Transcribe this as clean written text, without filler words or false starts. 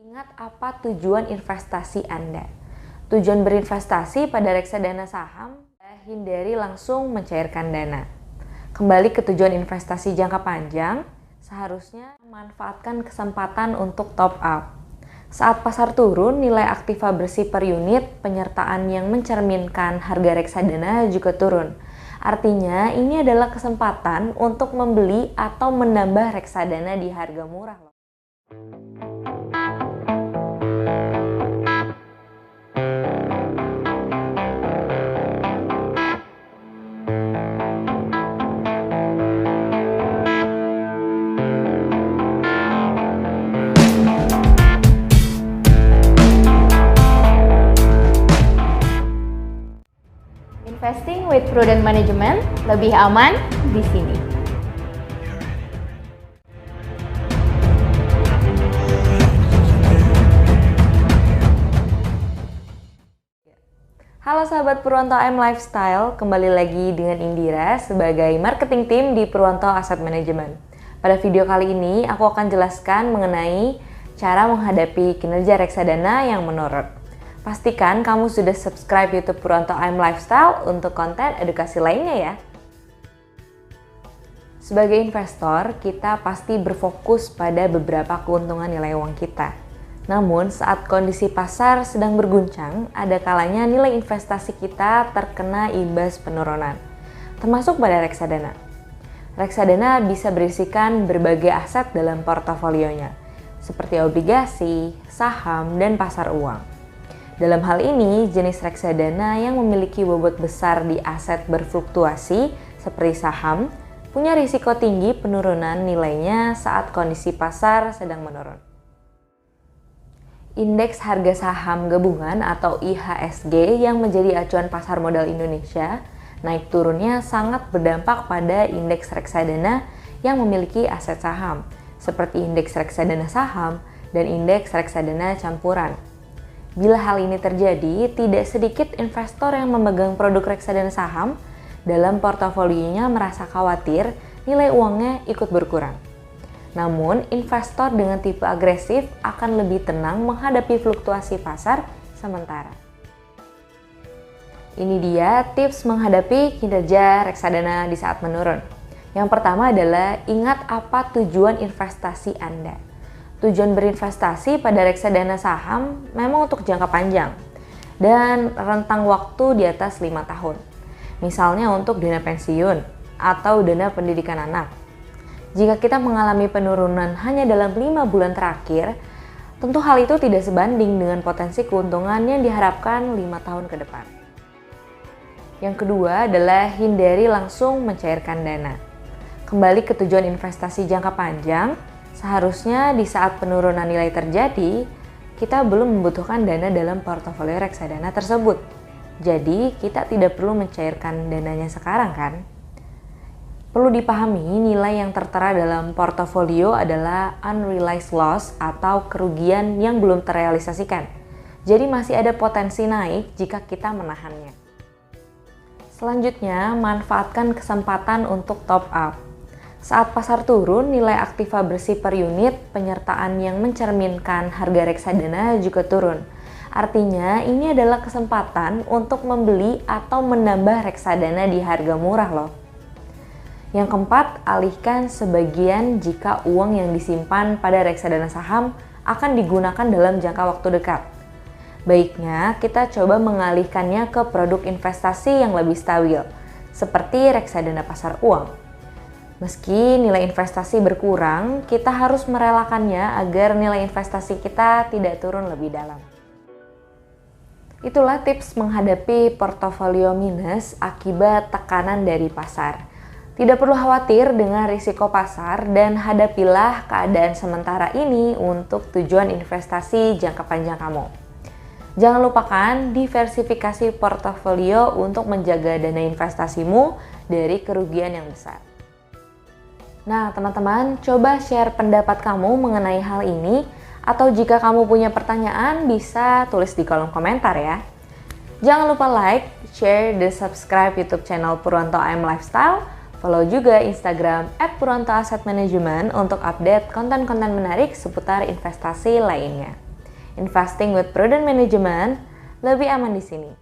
Ingat apa tujuan investasi Anda. Tujuan berinvestasi pada reksadana saham, hindari langsung mencairkan dana. Kembali ke tujuan investasi jangka panjang, seharusnya manfaatkan kesempatan untuk top up. Saat pasar turun, nilai aktiva bersih per unit penyertaan yang mencerminkan harga reksadana juga turun. Artinya, ini adalah kesempatan untuk membeli atau menambah reksadana di harga murah. Investing with prudent management, lebih aman di sini. Halo sahabat Purwonto AM Lifestyle, kembali lagi dengan Indira sebagai marketing team di Purwonto Asset Management. Pada video kali ini, aku akan jelaskan mengenai cara menghadapi kinerja reksadana yang menurun. Pastikan kamu sudah subscribe YouTube Purwonto AM Lifestyle untuk konten edukasi lainnya ya. Sebagai investor, kita pasti berfokus pada beberapa keuntungan nilai uang kita. Namun, saat kondisi pasar sedang berguncang, ada kalanya nilai investasi kita terkena imbas penurunan, termasuk pada reksadana. Reksadana bisa berisikan berbagai aset dalam portofolionya, seperti obligasi, saham, dan pasar uang. Dalam hal ini, jenis reksadana yang memiliki bobot besar di aset berfluktuasi seperti saham punya risiko tinggi penurunan nilainya saat kondisi pasar sedang menurun. Indeks harga saham gabungan atau IHSG yang menjadi acuan pasar modal Indonesia, naik turunnya sangat berdampak pada indeks reksadana yang memiliki aset saham, seperti indeks reksadana saham dan indeks reksadana campuran. Bila hal ini terjadi, tidak sedikit investor yang memegang produk reksadana saham dalam portofolionya merasa khawatir nilai uangnya ikut berkurang. Namun, investor dengan tipe agresif akan lebih tenang menghadapi fluktuasi pasar sementara. Ini dia tips menghadapi kinerja reksadana di saat menurun. Yang pertama adalah ingat apa tujuan investasi Anda. Tujuan berinvestasi pada reksadana saham memang untuk jangka panjang dan rentang waktu di atas 5 tahun. Misalnya untuk dana pensiun atau dana pendidikan anak. Jika kita mengalami penurunan hanya dalam 5 bulan terakhir, tentu hal itu tidak sebanding dengan potensi keuntungan yang diharapkan 5 tahun ke depan. Yang kedua adalah hindari langsung mencairkan dana. Kembali ke tujuan investasi jangka panjang, seharusnya di saat penurunan nilai terjadi, kita belum membutuhkan dana dalam portofolio reksadana tersebut. Jadi, kita tidak perlu mencairkan dananya sekarang kan? Perlu dipahami, nilai yang tertera dalam portofolio adalah unrealized loss atau kerugian yang belum terrealisasikan. Jadi masih ada potensi naik jika kita menahannya. Selanjutnya, manfaatkan kesempatan untuk top up. Saat pasar turun, nilai aktiva bersih per unit penyertaan yang mencerminkan harga reksadana juga turun. Artinya, ini adalah kesempatan untuk membeli atau menambah reksadana di harga murah loh. Yang keempat, alihkan sebagian jika uang yang disimpan pada reksadana saham akan digunakan dalam jangka waktu dekat. Baiknya, kita coba mengalihkannya ke produk investasi yang lebih stabil, seperti reksadana pasar uang. Meski nilai investasi berkurang, kita harus merelakannya agar nilai investasi kita tidak turun lebih dalam. Itulah tips menghadapi portofolio minus akibat tekanan dari pasar. Tidak perlu khawatir dengan risiko pasar dan hadapilah keadaan sementara ini untuk tujuan investasi jangka panjang kamu. Jangan lupakan diversifikasi portofolio untuk menjaga dana investasimu dari kerugian yang besar. Nah teman-teman, coba share pendapat kamu mengenai hal ini, atau jika kamu punya pertanyaan bisa tulis di kolom komentar ya. Jangan lupa like, share, dan subscribe YouTube channel Purwonto AM Lifestyle. Follow juga Instagram @purwontoassetmanagement untuk update konten-konten menarik seputar investasi lainnya. Investing with prudent management, lebih aman di sini.